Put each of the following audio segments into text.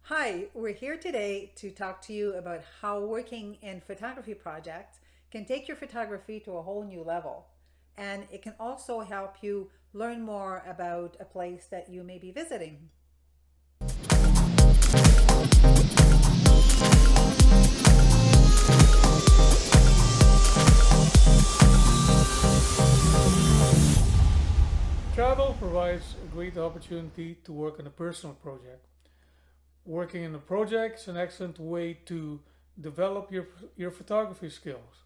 Hi, we're here today to talk to you about how working in photography projects can take your photography to a whole new level. And it can also help you learn more about a place that you may be visiting. Travel provides a great opportunity to work on a personal project. Working in a project is an excellent way to develop your photography skills.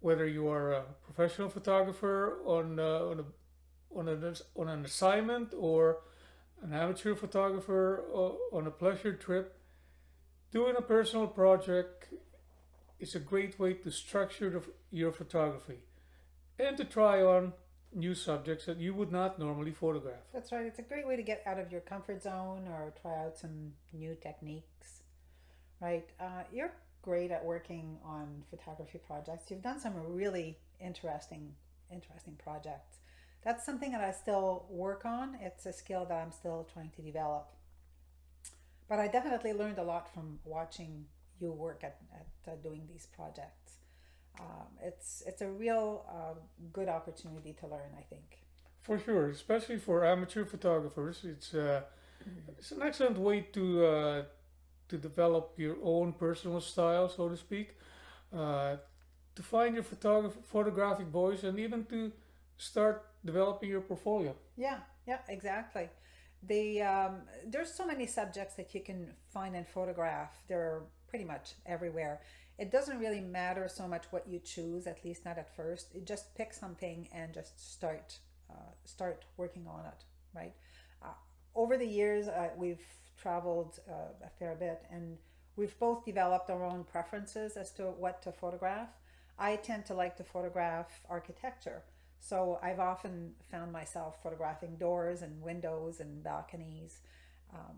Whether you are a professional photographer on an assignment or an amateur photographer on a pleasure trip, doing a personal project is a great way to structure your photography and to try on new subjects that you would not normally photograph. That's right, it's a great way to get out of your comfort zone or try out some new techniques, right? You're great at working on photography projects. You've done some really interesting projects. That's something that I still work on. It's a skill that I'm still trying to develop. But I definitely learned a lot from watching you work at doing these projects. It's a real good opportunity to learn, I think. For sure, especially for amateur photographers, it's an excellent way to develop your own personal style, so to speak, uh, to find your photographic voice, and even to start developing your portfolio. Yeah, yeah, exactly. There's so many subjects that you can find and photograph. They're pretty much everywhere. It doesn't really matter so much what you choose, at least not at first. You just pick something and just start working on it, right? Uh, Over the years, we've traveled a fair bit, and we've both developed our own preferences as to what to photograph. I tend to like to photograph architecture, so I've often found myself photographing doors and windows and balconies. Um,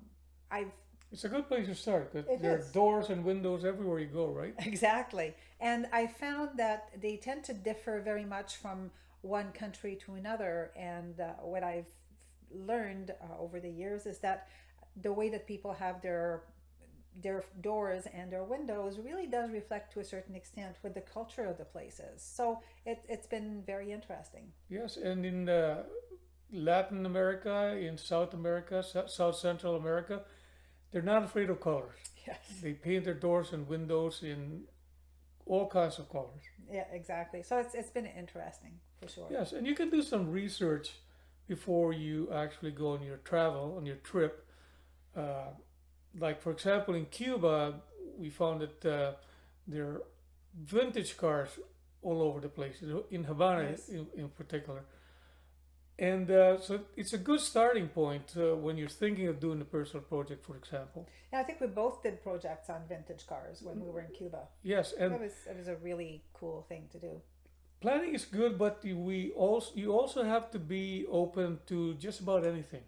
I've It's a good place to start. It There are is. doors and windows everywhere you go, right? Exactly. And I found that they tend to differ very much from one country to another. And what I've learned over the years is that the way that people have their doors and their windows really does reflect to a certain extent what the culture of the place is. So it's been very interesting. Yes, and in Latin America, in South America, South Central America, they're not afraid of colors. Yes. They paint their doors and windows in all kinds of colors. Yeah, exactly. So it's been interesting for sure. Yes, and you can do some research before you actually go on your travel, on your trip. Uh, like, for example, in Cuba, we found that there are vintage cars all over the place, in Havana Yes. in particular. And so it's a good starting point when you're thinking of doing a personal project, for example. Yeah, I think we both did projects on vintage cars when we were in Cuba. Yes, and It was a really cool thing to do. planning is good, but you also have to be open to just about anything.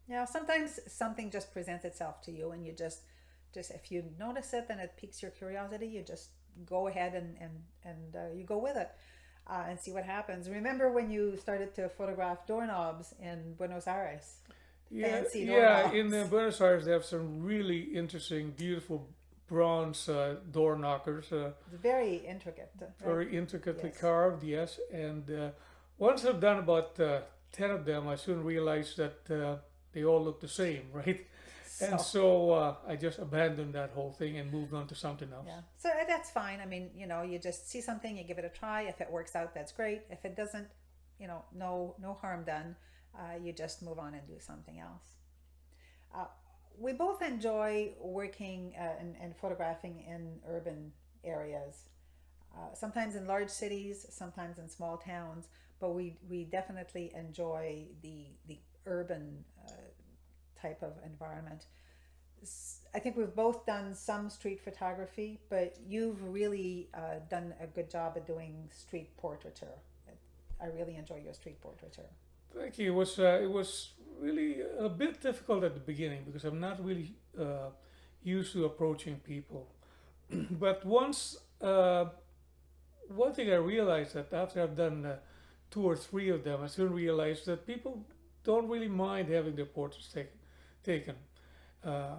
Yeah, sometimes something just presents itself to you, and you just if you notice it and it piques your curiosity, you just go ahead and you go with it and see what happens. Remember when you started to photograph doorknobs in Buenos Aires? Yeah, Fancy yeah. In doorknobs. Buenos Aires, they have some really interesting, beautiful bronze door knockers, It's very intricate, right? very intricately Yes. carved. Yes, and once I've done about 10 of them, I soon realized that they all look the same, right? And So so I just abandoned that whole thing and moved on to something else. yeah, so that's fine. I mean, you just see something, you give it a try. If it works out, that's great. If it doesn't, no harm done. You just move on and do something else. Uh, we both enjoy working and photographing in urban areas. Sometimes in large cities, sometimes in small towns, but we definitely enjoy the urban type of environment. I think we've both done some street photography, but you've really done a good job at doing street portraiture. I really enjoy your street portraiture. Thank you. It was really a bit difficult at the beginning because I'm not really used to approaching people. But one thing I realized that after I've done two or three of them, I soon realized that people don't really mind having their portraits taken. Uh,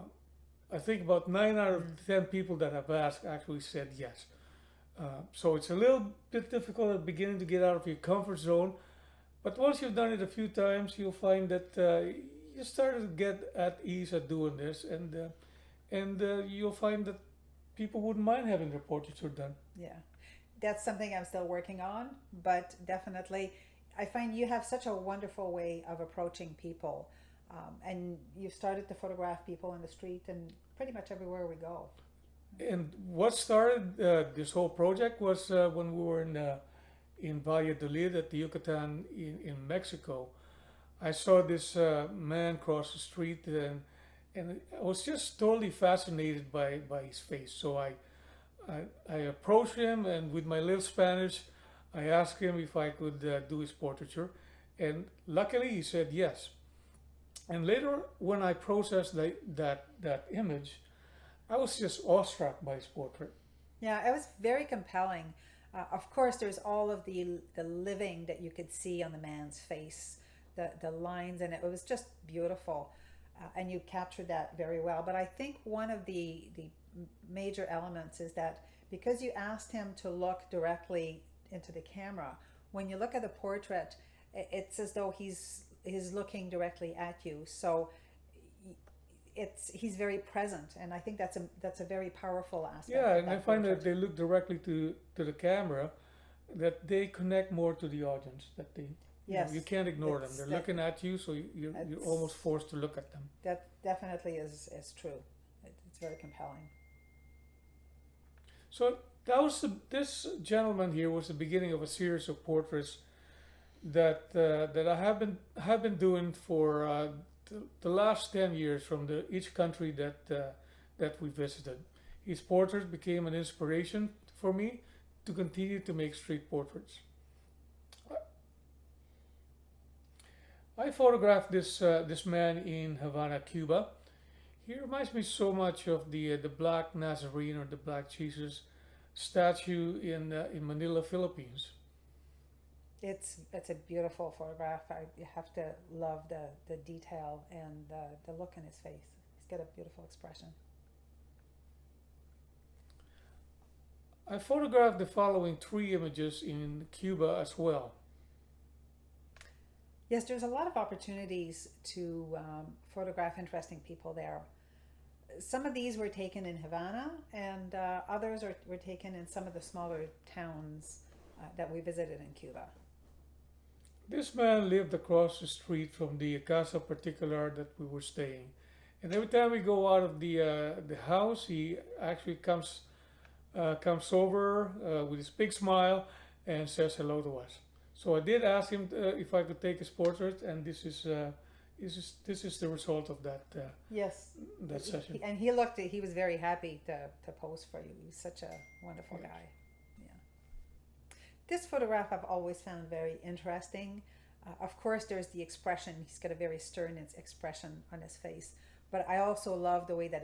I think about 9 out of 10 people that I've asked actually said yes. So it's a little bit difficult at the beginning to get out of your comfort zone, but once you've done it a few times, you'll find that you start to get at ease at doing this, and you'll find that people wouldn't mind having their portraiture done. Yeah, that's something I'm still working on, but definitely, I find you have such a wonderful way of approaching people, and you've started to photograph people in the street and pretty much everywhere we go. And what started this whole project was when we were in Valladolid at the Yucatan in Mexico. I saw this man cross the street, and I was just totally fascinated by his face. So I approached him, and with my little Spanish, I asked him if I could do his portraiture, and luckily he said yes. And later, when I processed that image, I was just awestruck by his portrait. Yeah, it was very compelling. Of course, there's all of the living that you could see on the man's face, the lines, and it was just beautiful. And you captured that very well. But I think one of the major elements is that because you asked him to look directly into the camera, when you look at the portrait, it's as though he's looking directly at you. So he's very present, and I think that's a very powerful aspect. Yeah, of and I that find portrait. that they look directly to the camera, that they connect more to the audience. That they, Yes, you can't ignore them. it's They're that- looking at you, so you're It's- almost forced to look at them. that definitely is true. It's very compelling. So this gentleman here was the beginning of a series of portraits that I have been doing for the last 10 years from each country that we visited. His portraits became an inspiration for me to continue to make street portraits. I photographed this man in Havana, Cuba. He reminds me so much of the Black Nazarene or the Black Jesus statue in Manila, Philippines. It's a beautiful photograph. You have to love the detail and the look in his face. He's got a beautiful expression. I photographed the following 3 images in Cuba as well. Yes, there's a lot of opportunities to photograph interesting people there. Some of these were taken in Havana, and others were taken in some of the smaller towns that we visited in Cuba. This man lived across the street from the Casa Particular that we were staying. And every time we go out of the house, he actually comes over with his big smile and says hello to us. So I did ask him if I could take his portrait, and this is the result of that Yes, that session. and he was very happy to pose for you. He's such a wonderful guy. Yeah. This photograph I've always found very interesting. Of course, there's the expression. He's got a very stern expression on his face. But I also love the way that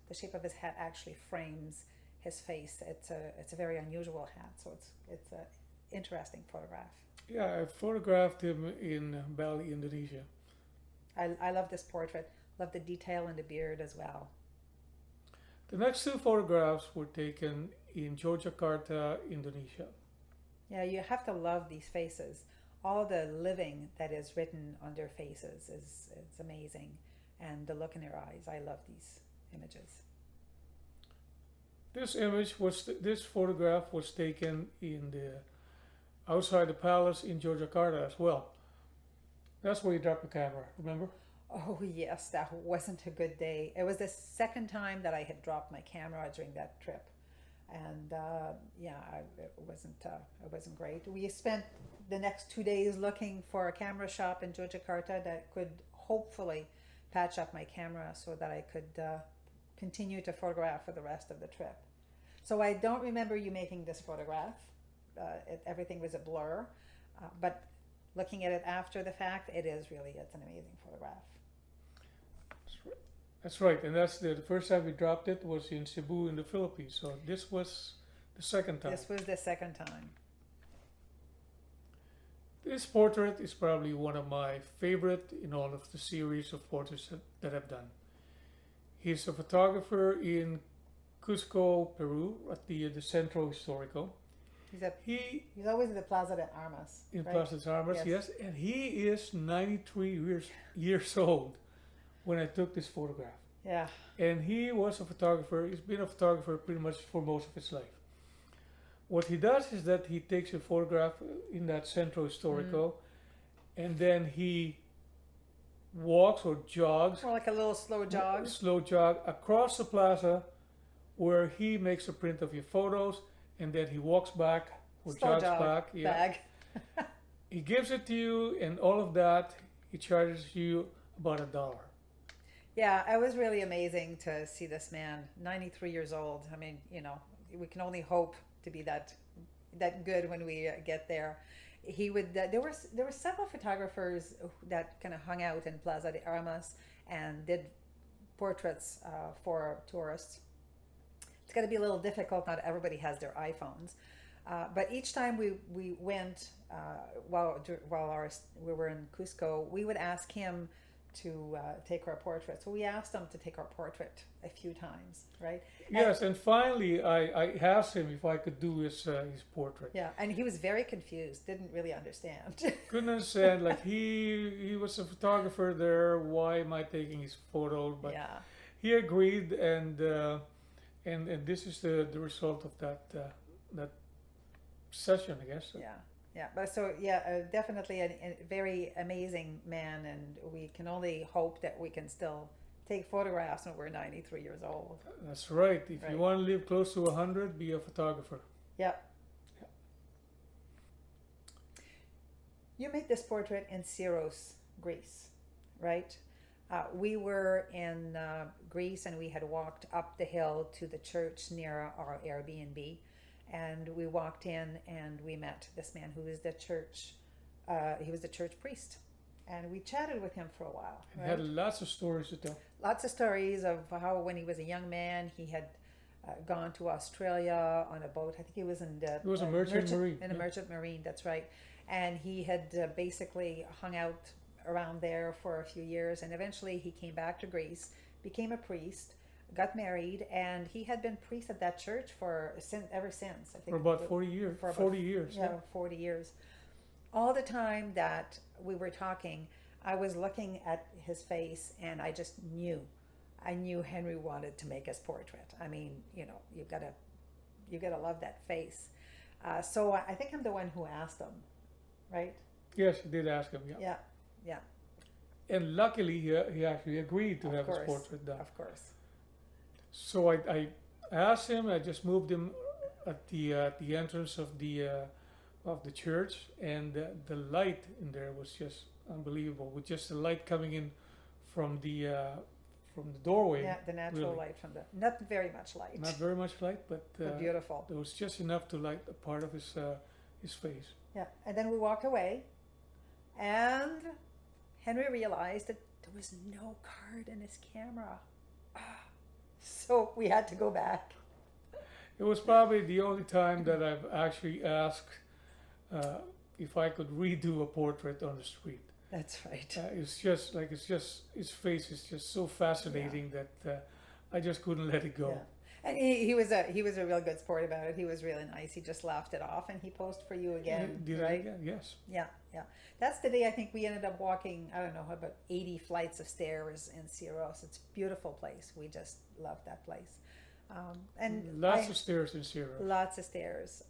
the shape of his hat actually frames his face. It's a very unusual hat, so it's a interesting photograph. Yeah, I photographed him in Bali, Indonesia. I love this portrait. Love the detail in the beard as well. The next 2 photographs were taken in Yogyakarta, Indonesia. Yeah, you have to love these faces. All the living that is written on their faces is amazing, and the look in their eyes. I love these images. This photograph was taken outside the palace in Yogyakarta as well. That's where you drop the camera, remember? Oh yes, that wasn't a good day. It was the second time that I had dropped my camera during that trip, and it wasn't great. We spent the next 2 days looking for a camera shop in Yogyakarta that could hopefully patch up my camera so that I could continue to photograph for the rest of the trip. So I don't remember you making this photograph. Everything was a blur, but looking at it after the fact, it's an amazing photograph. That's right, and that's the first time we dropped it was in Cebu in the Philippines. So this was the second time. This was the second time. This portrait is probably one of my favorite in all of the series of portraits that I've done. He's a photographer in Cusco, Peru, at the Centro Historico. He's at He he's always at the Plaza de Armas, in right? Plaza de Armas, Yes. yes, and he is 93 years old when I took this photograph. Yeah. And he was a photographer. He's been a photographer pretty much for most of his life. What he does is that he takes a photograph in that Centro Historico, and then he walks or jogs, More like a little slow jog. slow jog across the plaza, where he makes a print of your photos, and then he walks back or Slow jogs jog back. Yeah. bag. He gives it to you, and all of that, he charges you about $1. Yeah, it was really amazing to see this man, 93 years old. I mean, you know, we can only hope to be that good when we get there. He would. There were several photographers that kind of hung out in Plaza de Armas and did portraits for tourists. It's going to be a little difficult. Not everybody has their iPhones, but each time we went while we were in Cusco, we would ask him to take our portrait. So we asked him to take our portrait a few times, right? Yes, and finally I asked him if I could do his portrait. Yeah, and he was very confused, didn't really understand. Couldn't understand, like he was a photographer there. Why am I taking his photo? But Yeah, he agreed, and this is the result of that session, I guess. yeah. But so yeah, definitely a very amazing man, and we can only hope that we can still take photographs when we're 93 years old. That's right. If Right. you want to live close to 100, be a photographer. Yeah. You made this portrait in Syros, Greece, right? We were in Greece, and we had walked up the hill to the church near our Airbnb, and we walked in and we met this man who was the church. He was the church priest, and we chatted with him for a while. And Right? had lots of stories to tell. Lots of stories of how when he was a young man he had gone to Australia on a boat. I think he was in the He was a merchant marine, in a yeah. merchant marine. That's right. And he had basically hung out around there for a few years, and eventually he came back to Greece, became a priest, got married, and he had been priest at that church ever since. I think For about 40 years. for about- 40 years. yeah, 40 years. All the time that we were talking, I was looking at his face, and I just knew. I knew Henry wanted to make his portrait. I mean, you know, you gotta love that face. So I think I'm the one who asked him, right? Yes, you did ask him. Yeah. Yeah, yeah, And luckily, he actually agreed to Of have his course. portrait done. of course. So I asked him. I just moved him at the entrance of the church, and the light in there was just unbelievable. With just the light coming in from the doorway. Yeah, the natural really. light from not very much light, Not very much light, but but beautiful. there was just enough to light a part of his face. Yeah, and then we walked away, and Henry realized that there was no card in his camera. So we had to go back. It was probably the only time that I've actually asked if I could redo a portrait on the street. That's right. It's just his face is just so fascinating that I just couldn't let it go. Yeah. And he was a real good sport about it. He was really nice. He just laughed it off, and he posed for you again, Did it right? again? Yes. Yeah, yeah. That's the day I think we ended up walking, I don't know, about 80 flights of stairs in Syros. It's a beautiful place. We just love that place. And Lots of stairs in Syros. lots of stairs.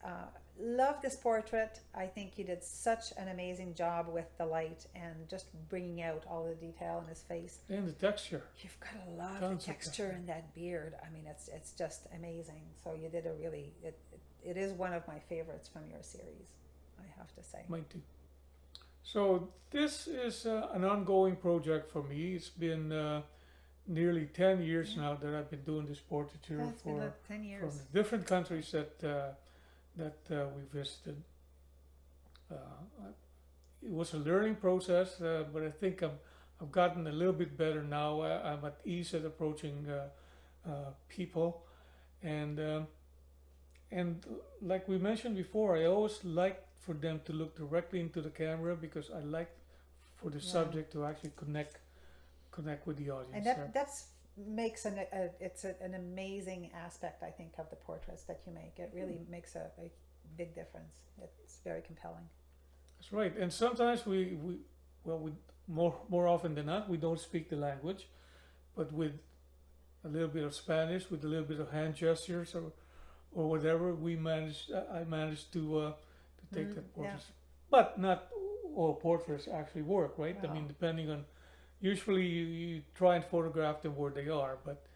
Love this portrait. I think you did such an amazing job with the light and just bringing out all the detail in his face. And the texture. You've got a lot Tons of of texture in that beard. I mean, it's just amazing. So you did a really, it is one of my favorites from your series, I have to say. Mine too. So this is an ongoing project for me. It's been nearly 10 years now that I've been doing this portraiture Yeah, it's been for like 10 years. from the different countries that we visited. It was a learning process, but I think I've gotten a little bit better now. I'm at ease at approaching people, and like we mentioned before, I always like for them to look directly into the camera because I like for the Yeah. subject to actually connect with the audience. And there. that's makes an amazing aspect, I think, of the portraits that you make. It really makes a big difference. It's very compelling. That's right. And sometimes we more often than not we don't speak the language, but with a little bit of Spanish, with a little bit of hand gestures or whatever, I managed to take that Yeah. portraits. But not all portraits actually work, right? I No. mean, depending on, usually you try and photograph them where they are, but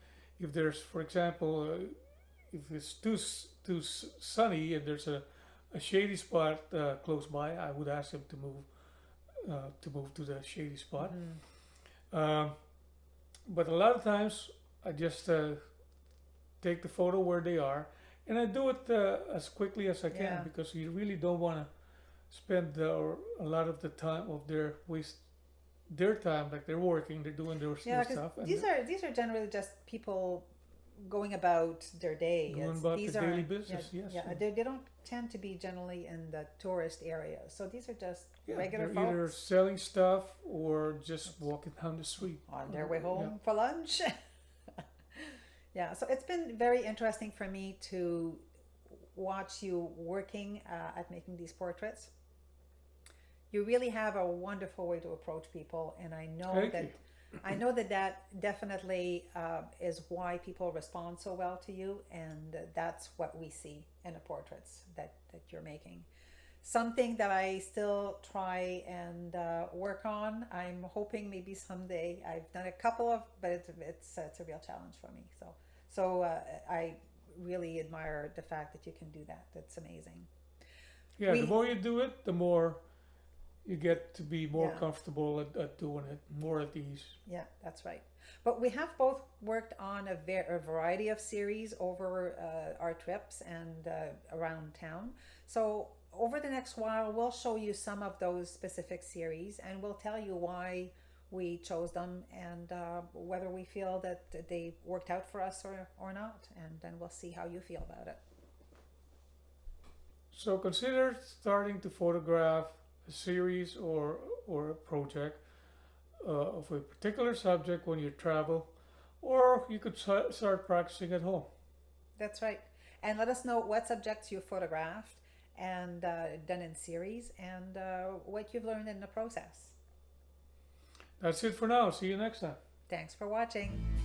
if there's, for example, if it's too sunny and there's a shady spot close by, I would ask them to move to the shady spot. Um, but a lot of times I just take the photo where they are, and I do it as quickly as I can Yeah. because you really don't want to spend a lot of the time of waste their time, like they're working, they're doing their Yeah, stuff, because and these are generally just people going about their day. going It's, about these the are daily business. yeah, Yes, yeah. They don't tend to be generally in the tourist areas. So these are just yeah, regular they're either folks selling stuff or just walking down the street on their way Yeah. home for lunch. Yeah, so it's been very interesting for me to watch you working at making these portraits. You really have a wonderful way to approach people, and I know Thank that you. I know that that definitely is why people respond so well to you, and that's what we see in the portraits that you're making. Something that I still try and work on. I'm hoping maybe someday. I've done a couple of, but it's a real challenge for me. So I really admire the fact that you can do that. That's amazing. Yeah, We- the more you do it, the more you get to be more Yeah. comfortable at doing it, more at ease. Yeah, that's right. But we have both worked on a variety of series over our trips and around town. So over the next while, we'll show you some of those specific series, and we'll tell you why we chose them and whether we feel that they worked out for us or not. And then we'll see how you feel about it. So consider starting to photograph a series or a project of a particular subject when you travel, or you could start practicing at home. That's right. And let us know what subjects you photographed and done in series and what you've learned in the process. That's it for now. See you next time. Thanks for watching.